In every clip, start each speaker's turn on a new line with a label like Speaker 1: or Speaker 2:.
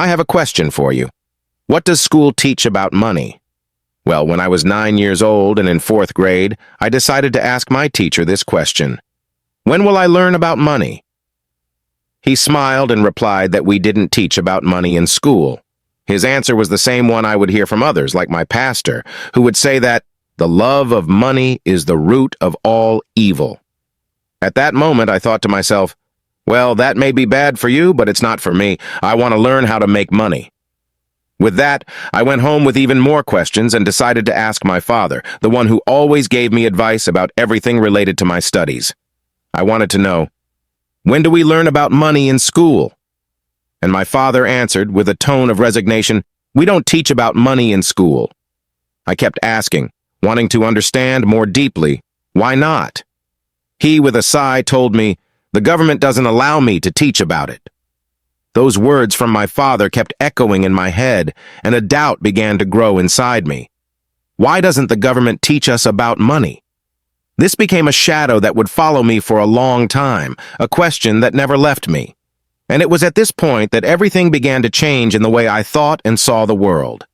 Speaker 1: I have a question for you. What does school teach about money? Well, when I was 9 years old and in 4th grade, I decided to ask my teacher this question. When will I learn about money? He smiled and replied that we didn't teach about money in school. His answer was the same one I would hear from others, like my pastor, who would say that the love of money is the root of all evil. At that moment, I thought to myself, well, that may be bad for you, but it's not for me. I want to learn how to make money. With that, I went home with even more questions and decided to ask my father, the one who always gave me advice about everything related to my studies. I wanted to know, when do we learn about money in school? And my father answered with a tone of resignation, we don't teach about money in school. I kept asking, wanting to understand more deeply, why not? He, with a sigh, told me, the government doesn't allow me to teach about it. Those words from my father kept echoing in my head, and a doubt began to grow inside me. Why doesn't the government teach us about money? This became a shadow that would follow me for a long time, a question that never left me. And it was at this point that everything began to change in the way I thought and saw the world.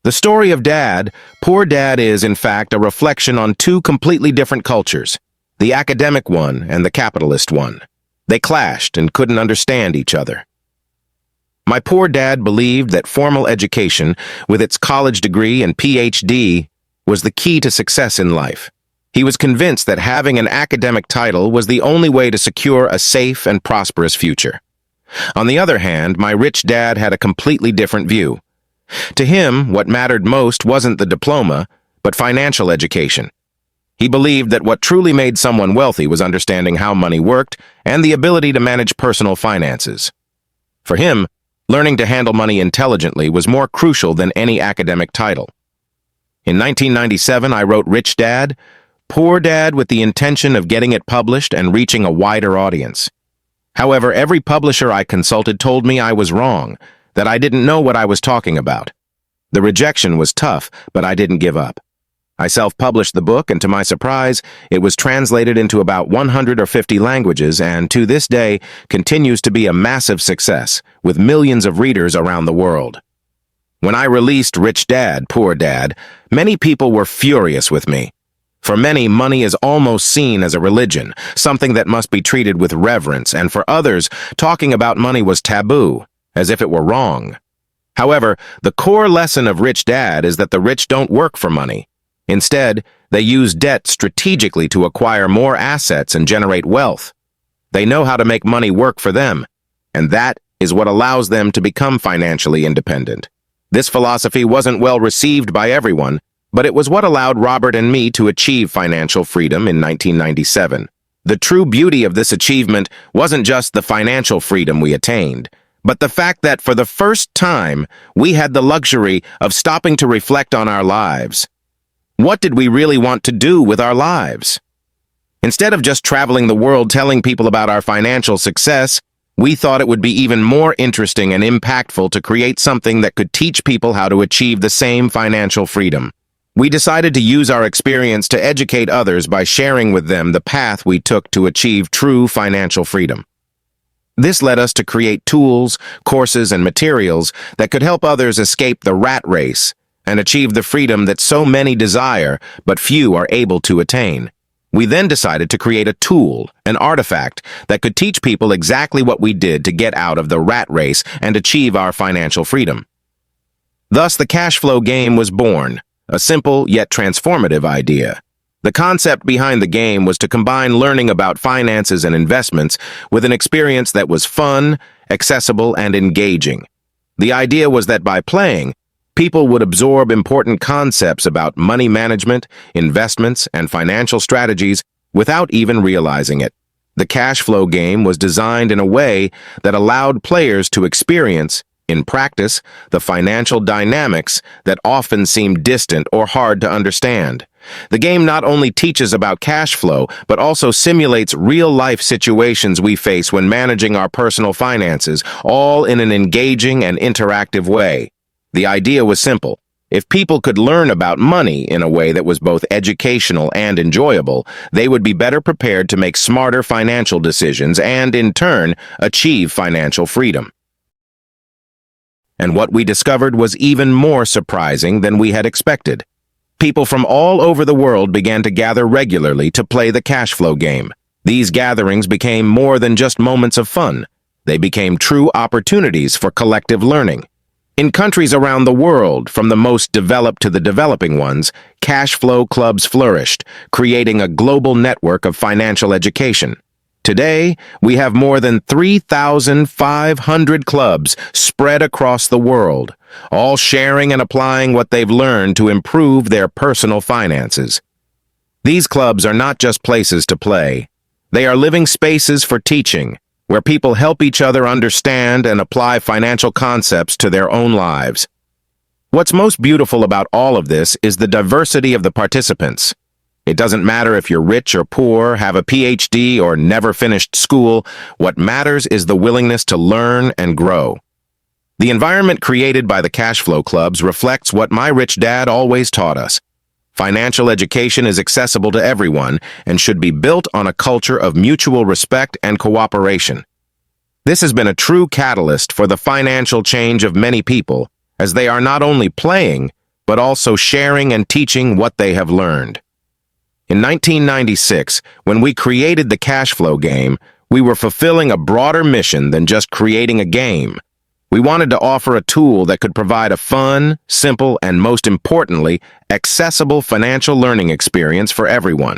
Speaker 1: The story of Dad, Poor Dad, is, in fact, a reflection on two completely different cultures, the academic one and the capitalist one. They clashed and couldn't understand each other. My poor dad believed that formal education, with its college degree and PhD, was the key to success in life. He was convinced that having an academic title was the only way to secure a safe and prosperous future. On the other hand, my rich dad had a completely different view. To him, what mattered most wasn't the diploma, but financial education. He believed that what truly made someone wealthy was understanding how money worked and the ability to manage personal finances. For him, learning to handle money intelligently was more crucial than any academic title. In 1997, I wrote Rich Dad, Poor Dad, with the intention of getting it published and reaching a wider audience. However, every publisher I consulted told me I was wrong, that I didn't know what I was talking about. The rejection was tough, but I didn't give up. I self-published the book, and to my surprise, it was translated into about 150 languages and, to this day, continues to be a massive success, with millions of readers around the world. When I released Rich Dad, Poor Dad, many people were furious with me. For many, money is almost seen as a religion, something that must be treated with reverence, and for others, talking about money was taboo, as if it were wrong. However, the core lesson of Rich Dad is that the rich don't work for money. Instead, they use debt strategically to acquire more assets and generate wealth. They know how to make money work for them, and that is what allows them to become financially independent. This philosophy wasn't well received by everyone, but it was what allowed Robert and me to achieve financial freedom in 1997. The true beauty of this achievement wasn't just the financial freedom we attained, but the fact that for the first time, we had the luxury of stopping to reflect on our lives. What did we really want to do with our lives? Instead of just traveling the world telling people about our financial success, we thought it would be even more interesting and impactful to create something that could teach people how to achieve the same financial freedom. We decided to use our experience to educate others by sharing with them the path we took to achieve true financial freedom. This led us to create tools, courses, and materials that could help others escape the rat race and achieve the freedom that so many desire, but few are able to attain. We then decided to create a tool, an artifact, that could teach people exactly what we did to get out of the rat race and achieve our financial freedom. Thus, the cash flow game was born, a simple yet transformative idea. The concept behind the game was to combine learning about finances and investments with an experience that was fun, accessible, and engaging. The idea was that by playing, people would absorb important concepts about money management, investments, and financial strategies without even realizing it. The cash flow game was designed in a way that allowed players to experience, in practice, the financial dynamics that often seem distant or hard to understand. The game not only teaches about cash flow, but also simulates real-life situations we face when managing our personal finances, all in an engaging and interactive way. The idea was simple. If people could learn about money in a way that was both educational and enjoyable, they would be better prepared to make smarter financial decisions and, in turn, achieve financial freedom. And what we discovered was even more surprising than we had expected. People from all over the world began to gather regularly to play the cash flow game. These gatherings became more than just moments of fun. They became true opportunities for collective learning. In countries around the world, from the most developed to the developing ones, cash flow clubs flourished, creating a global network of financial education. Today, we have more than 3,500 clubs spread across the world, all sharing and applying what they've learned to improve their personal finances. These clubs are not just places to play. They are living spaces for teaching, where people help each other understand and apply financial concepts to their own lives. What's most beautiful about all of this is the diversity of the participants. It doesn't matter if you're rich or poor, have a PhD, or never finished school. What matters is the willingness to learn and grow. The environment created by the cash flow clubs reflects what my rich dad always taught us. Financial education is accessible to everyone and should be built on a culture of mutual respect and cooperation. This has been a true catalyst for the financial change of many people, as they are not only playing, but also sharing and teaching what they have learned. In 1996, when we created the cash flow game, we were fulfilling a broader mission than just creating a game. We wanted to offer a tool that could provide a fun, simple, and most importantly, accessible financial learning experience for everyone.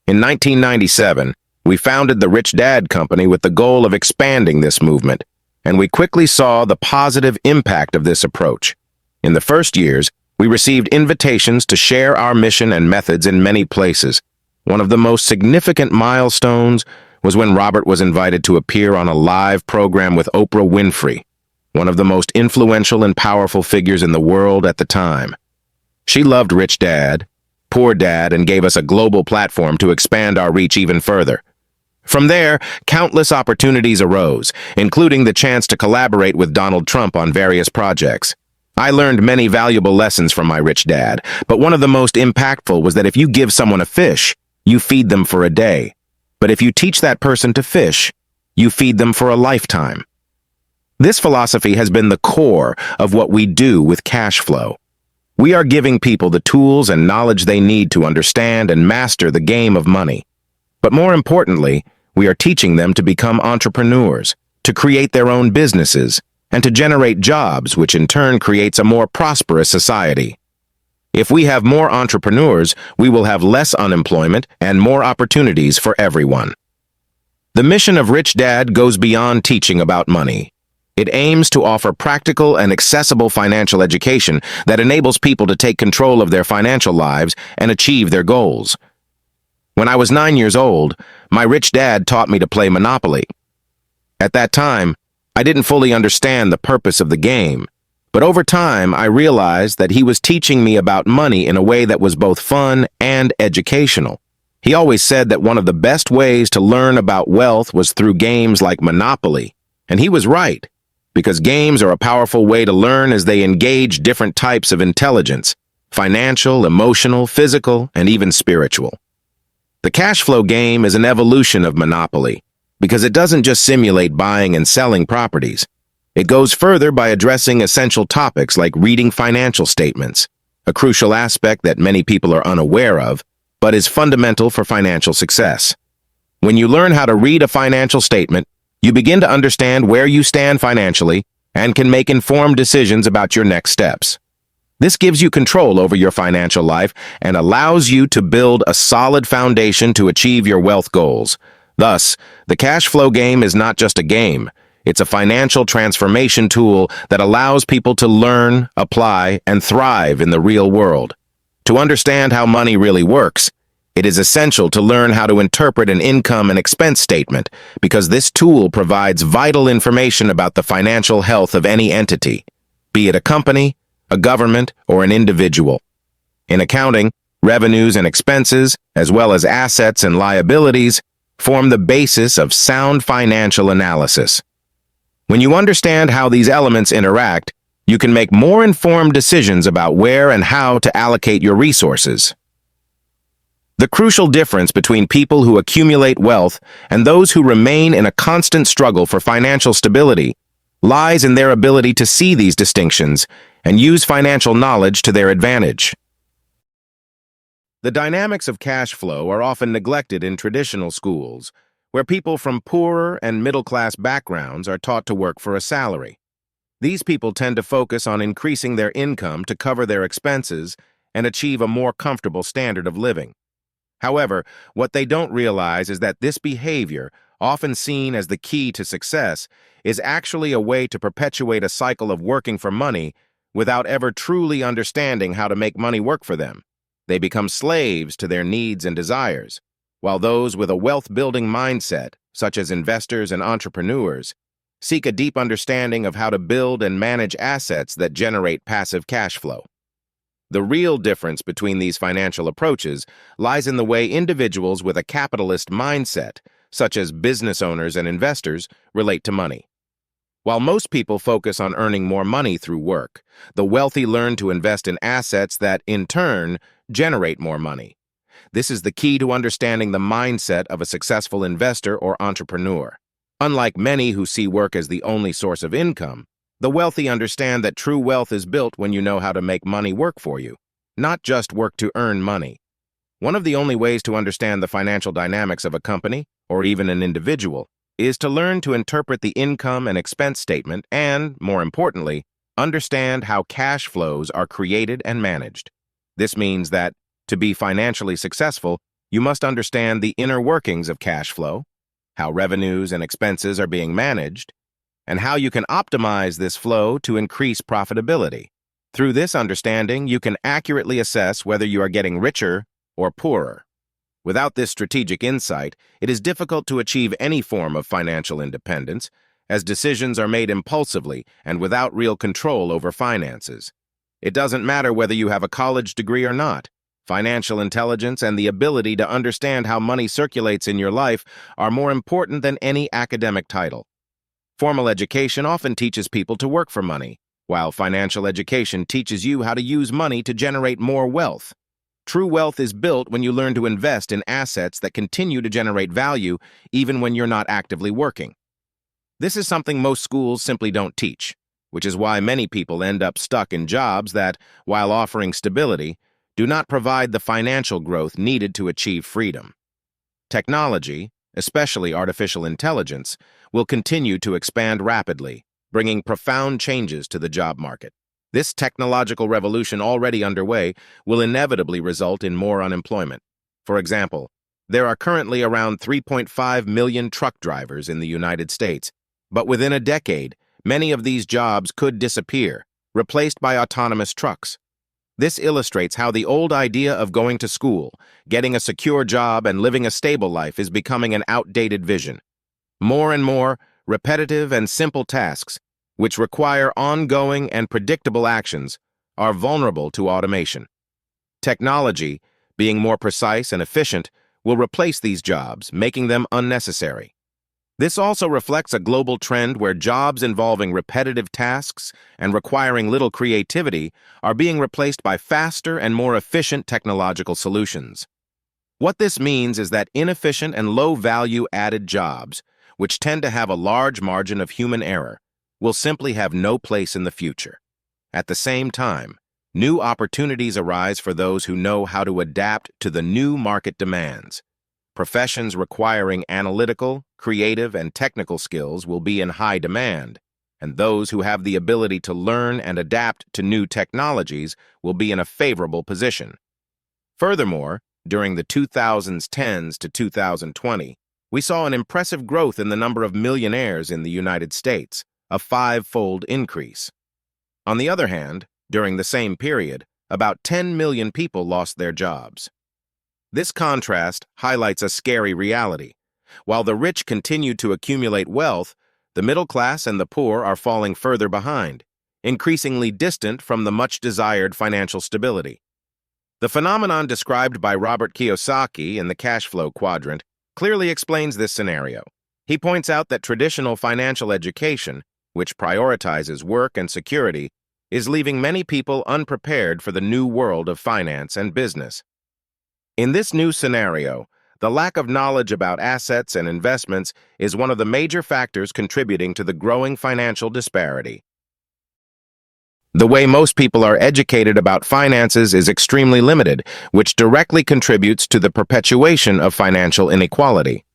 Speaker 1: In 1997, we founded the Rich Dad Company with the goal of expanding this movement, and we quickly saw the positive impact of this approach. In the first years, we received invitations to share our mission and methods in many places. One of the most significant milestones was when Robert was invited to appear on a live program with Oprah Winfrey, one of the most influential and powerful figures in the world at the time. She loved Rich Dad, Poor Dad, and gave us a global platform to expand our reach even further. From there, countless opportunities arose, including the chance to collaborate with Donald Trump on various projects. I learned many valuable lessons from my rich dad, but one of the most impactful was that if you give someone a fish, you feed them for a day. But if you teach that person to fish, you feed them for a lifetime. This philosophy has been the core of what we do with cash flow. We are giving people the tools and knowledge they need to understand and master the game of money. But more importantly, we are teaching them to become entrepreneurs, to create their own businesses, and to generate jobs, which in turn creates a more prosperous society. If we have more entrepreneurs, we will have less unemployment and more opportunities for everyone. The mission of Rich Dad goes beyond teaching about money. It aims to offer practical and accessible financial education that enables people to take control of their financial lives and achieve their goals. When I was 9 years old, my rich dad taught me to play Monopoly. At that time, I didn't fully understand the purpose of the game, but over time I realized that he was teaching me about money in a way that was both fun and educational. He always said that one of the best ways to learn about wealth was through games like Monopoly, and he was right, because games are a powerful way to learn as they engage different types of intelligence: financial, emotional, physical, and even spiritual. The cash flow game is an evolution of Monopoly, because it doesn't just simulate buying and selling properties. It goes further by addressing essential topics like reading financial statements, a crucial aspect that many people are unaware of, but is fundamental for financial success. When you learn how to read a financial statement, you begin to understand where you stand financially and can make informed decisions about your next steps. This gives you control over your financial life and allows you to build a solid foundation to achieve your wealth goals. Thus, the cash flow game is not just a game. It's a financial transformation tool that allows people to learn, apply, and thrive in the real world. To understand how money really works, it is essential to learn how to interpret an income and expense statement, because this tool provides vital information about the financial health of any entity, be it a company, a government, or an individual. In accounting, revenues and expenses, as well as assets and liabilities, form the basis of sound financial analysis. When you understand how these elements interact, you can make more informed decisions about where and how to allocate your resources. The crucial difference between people who accumulate wealth and those who remain in a constant struggle for financial stability lies in their ability to see these distinctions and use financial knowledge to their advantage. The dynamics of cash flow are often neglected in traditional schools, where people from poorer and middle-class backgrounds are taught to work for a salary. These people tend to focus on increasing their income to cover their expenses and achieve a more comfortable standard of living. However, what they don't realize is that this behavior, often seen as the key to success, is actually a way to perpetuate a cycle of working for money without ever truly understanding how to make money work for them. They become slaves to their needs and desires, while those with a wealth-building mindset, such as investors and entrepreneurs, seek a deep understanding of how to build and manage assets that generate passive cash flow. The real difference between these financial approaches lies in the way individuals with a capitalist mindset, such as business owners and investors, relate to money. While most people focus on earning more money through work, the wealthy learn to invest in assets that, in turn, generate more money. This is the key to understanding the mindset of a successful investor or entrepreneur. Unlike many who see work as the only source of income, the wealthy understand that true wealth is built when you know how to make money work for you, not just work to earn money. One of the only ways to understand the financial dynamics of a company, or even an individual, is to learn to interpret the income and expense statement and, more importantly, understand how cash flows are created and managed. This means that, to be financially successful, you must understand the inner workings of cash flow, how revenues and expenses are being managed, and how you can optimize this flow to increase profitability. Through this understanding, you can accurately assess whether you are getting richer or poorer. Without this strategic insight, it is difficult to achieve any form of financial independence, as decisions are made impulsively and without real control over finances. It doesn't matter whether you have a college degree or not. Financial intelligence and the ability to understand how money circulates in your life are more important than any academic title. Formal education often teaches people to work for money, while financial education teaches you how to use money to generate more wealth. True wealth is built when you learn to invest in assets that continue to generate value even when you're not actively working. This is something most schools simply don't teach, which is why many people end up stuck in jobs that, while offering stability, do not provide the financial growth needed to achieve freedom. Technology, especially artificial intelligence, will continue to expand rapidly, bringing profound changes to the job market. This technological revolution already underway will inevitably result in more unemployment. For example, there are currently around 3.5 million truck drivers in the United States, but within a decade, many of these jobs could disappear, replaced by autonomous trucks. This illustrates how the old idea of going to school, getting a secure job, and living a stable life is becoming an outdated vision. More and more, repetitive and simple tasks, which require ongoing and predictable actions, are vulnerable to automation. Technology, being more precise and efficient, will replace these jobs, making them unnecessary. This also reflects a global trend where jobs involving repetitive tasks and requiring little creativity are being replaced by faster and more efficient technological solutions. What this means is that inefficient and low-value added jobs, which tend to have a large margin of human error, will simply have no place in the future. At the same time, new opportunities arise for those who know how to adapt to the new market demands. Professions requiring analytical, creative, and technical skills will be in high demand, and those who have the ability to learn and adapt to new technologies will be in a favorable position. Furthermore, during the 2010s to 2020, we saw an impressive growth in the number of millionaires in the United States, a 5-fold increase. On the other hand, during the same period, about 10 million people lost their jobs. This contrast highlights a scary reality. While the rich continue to accumulate wealth, the middle class and the poor are falling further behind, increasingly distant from the much-desired financial stability. The phenomenon described by Robert Kiyosaki in the cash flow quadrant clearly explains this scenario. He points out that traditional financial education, which prioritizes work and security, is leaving many people unprepared for the new world of finance and business. In this new scenario, The lack of knowledge about assets and investments is one of the major factors contributing to the growing financial disparity. The way most people are educated about finances is extremely limited, which directly contributes to the perpetuation of financial inequality.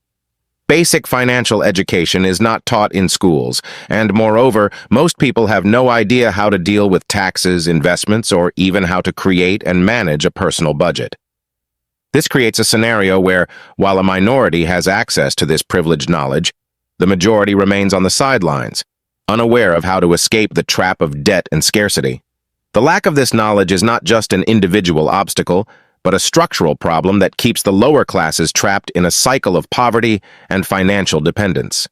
Speaker 1: Basic financial education is not taught in schools, and moreover, most people have no idea how to deal with taxes, investments, or even how to create and manage a personal budget. This creates a scenario where, while a minority has access to this privileged knowledge, the majority remains on the sidelines, unaware of how to escape the trap of debt and scarcity. The lack of this knowledge is not just an individual obstacle, but a structural problem that keeps the lower classes trapped in a cycle of poverty and financial dependence.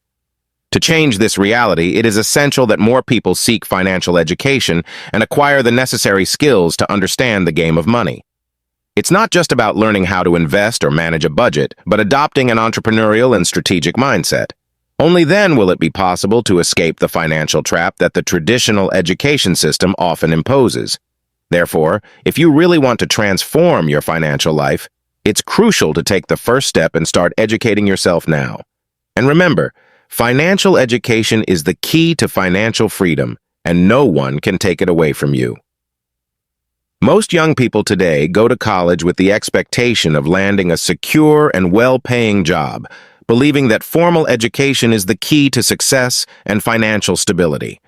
Speaker 1: To change this reality, it is essential that more people seek financial education and acquire the necessary skills to understand the game of money. It's not just about learning how to invest or manage a budget, but adopting an entrepreneurial and strategic mindset. Only then will it be possible to escape the financial trap that the traditional education system often imposes. Therefore, if you really want to transform your financial life, it's crucial to take the first step and start educating yourself now. And remember, financial education is the key to financial freedom, and no one can take it away from you. Most young people today go to college with the expectation of landing a secure and well-paying job, believing that formal education is the key to success and financial stability.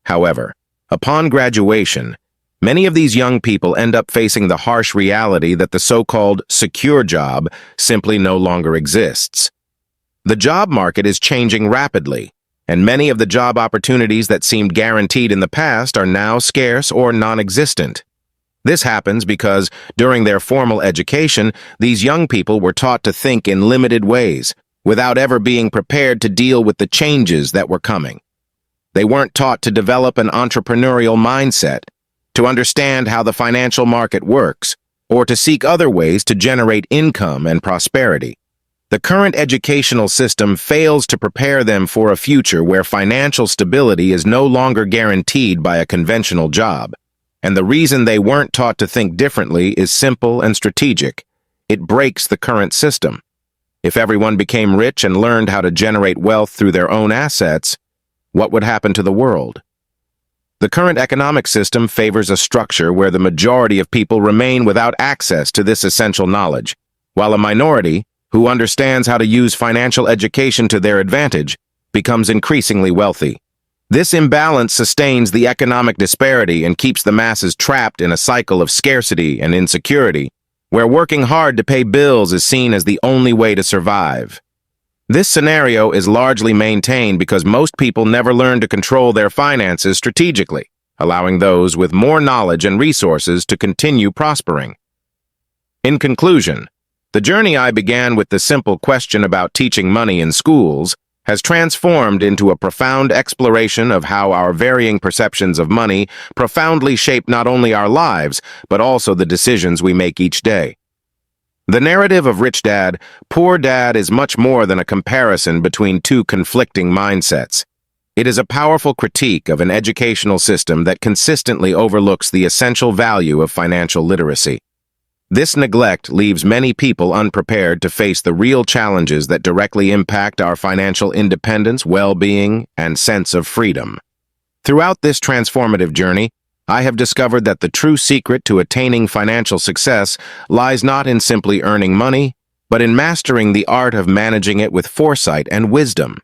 Speaker 1: However, upon graduation, many of these young people end up facing the harsh reality that the so-called secure job simply no longer exists. The job market is changing rapidly, and many of the job opportunities that seemed guaranteed in the past are now scarce or non-existent. This happens because, during their formal education, these young people were taught to think in limited ways, without ever being prepared to deal with the changes that were coming. They weren't taught to develop an entrepreneurial mindset, to understand how the financial market works, or to seek other ways to generate income and prosperity. The current educational system fails to prepare them for a future where financial stability is no longer guaranteed by a conventional job. And the reason they weren't taught to think differently is simple and strategic. It breaks the current system. If everyone became rich and learned how to generate wealth through their own assets, what would happen to the world? The current economic system favors a structure where the majority of people remain without access to this essential knowledge, while a minority, who understands how to use financial education to their advantage, becomes increasingly wealthy. This imbalance sustains the economic disparity and keeps the masses trapped in a cycle of scarcity and insecurity, where working hard to pay bills is seen as the only way to survive. This scenario is largely maintained because most people never learn to control their finances strategically, allowing those with more knowledge and resources to continue prospering. In conclusion, the journey I began with the simple question about teaching money in schools has transformed into a profound exploration of how our varying perceptions of money profoundly shape not only our lives, but also the decisions we make each day. The narrative of Rich Dad, Poor Dad is much more than a comparison between two conflicting mindsets. It is a powerful critique of an educational system that consistently overlooks the essential value of financial literacy. This neglect leaves many people unprepared to face the real challenges that directly impact our financial independence, well-being, and sense of freedom. Throughout this transformative journey, I have discovered that the true secret to attaining financial success lies not in simply earning money, but in mastering the art of managing it with foresight and wisdom.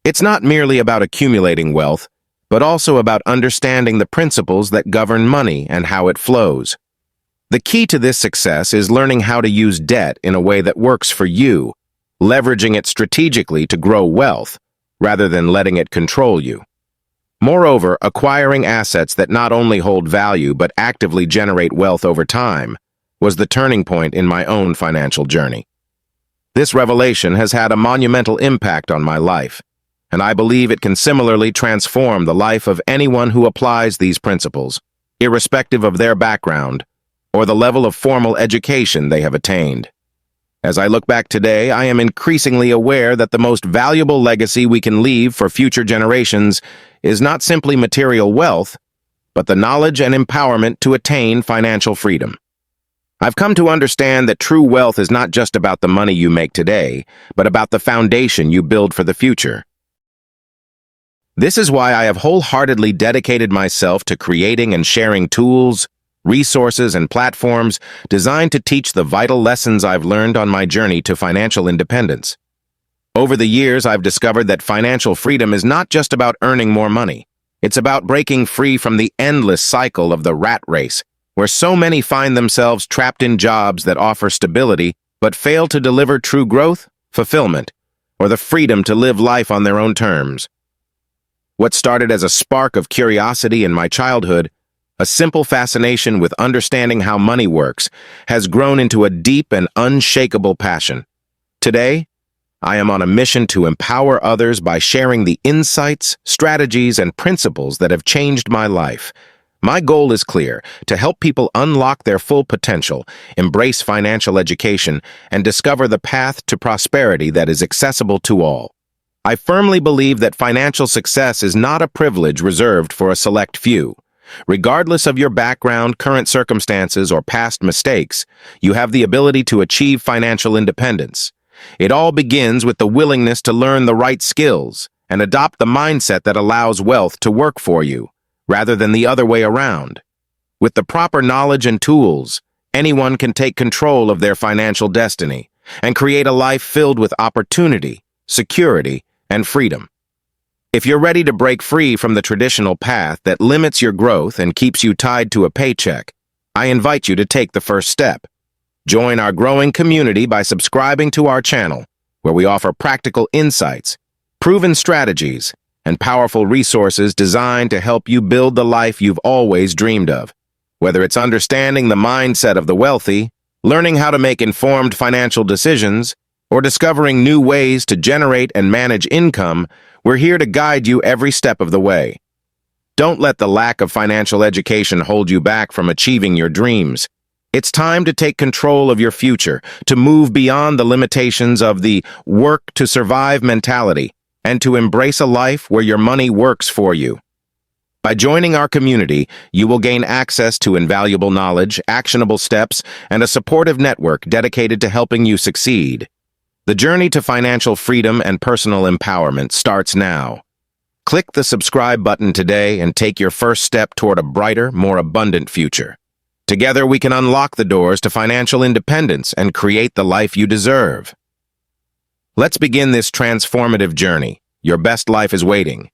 Speaker 1: It's not merely about accumulating wealth, but also about understanding the principles that govern money and how it flows. The key to this success is learning how to use debt in a way that works for you, leveraging it strategically to grow wealth, rather than letting it control you. Moreover, acquiring assets that not only hold value but actively generate wealth over time was the turning point in my own financial journey. This revelation has had a monumental impact on my life, and I believe it can similarly transform the life of anyone who applies these principles, irrespective of their background or the level of formal education they have attained. As I look back today, I am increasingly aware that the most valuable legacy we can leave for future generations is not simply material wealth, but the knowledge and empowerment to attain financial freedom. I've come to understand that true wealth is not just about the money you make today, but about the foundation you build for the future. This is why I have wholeheartedly dedicated myself to creating and sharing tools, resources, and platforms designed to teach the vital lessons I've learned on my journey to financial independence. Over the years, I've discovered that financial freedom is not just about earning more money. It's about breaking free from the endless cycle of the rat race, where so many find themselves trapped in jobs that offer stability but fail to deliver true growth, fulfillment, or the freedom to live life on their own terms. What started as a spark of curiosity in my childhood, a simple fascination with understanding how money works, has grown into a deep and unshakable passion. Today, I am on a mission to empower others by sharing the insights, strategies, and principles that have changed my life. My goal is clear: to help people unlock their full potential, embrace financial education, and discover the path to prosperity that is accessible to all. I firmly believe that financial success is not a privilege reserved for a select few. Regardless of your background, current circumstances, or past mistakes, you have the ability to achieve financial independence. It all begins with the willingness to learn the right skills and adopt the mindset that allows wealth to work for you, rather than the other way around. With the proper knowledge and tools, anyone can take control of their financial destiny and create a life filled with opportunity, security, and freedom. If you're ready to break free from the traditional path that limits your growth and keeps you tied to a paycheck, I invite you to take the first step. Join our growing community by subscribing to our channel, where we offer practical insights, proven strategies, and powerful resources designed to help you build the life you've always dreamed of. Whether it's understanding the mindset of the wealthy, learning how to make informed financial decisions, or discovering new ways to generate and manage income, we're here to guide you every step of the way. Don't let the lack of financial education hold you back from achieving your dreams. It's time to take control of your future, to move beyond the limitations of the work-to-survive mentality, and to embrace a life where your money works for you. By joining our community, you will gain access to invaluable knowledge, actionable steps, and a supportive network dedicated to helping you succeed. The journey to financial freedom and personal empowerment starts now. Click the subscribe button today and take your first step toward a brighter, more abundant future. Together, we can unlock the doors to financial independence and create the life you deserve. Let's begin this transformative journey. Your best life is waiting.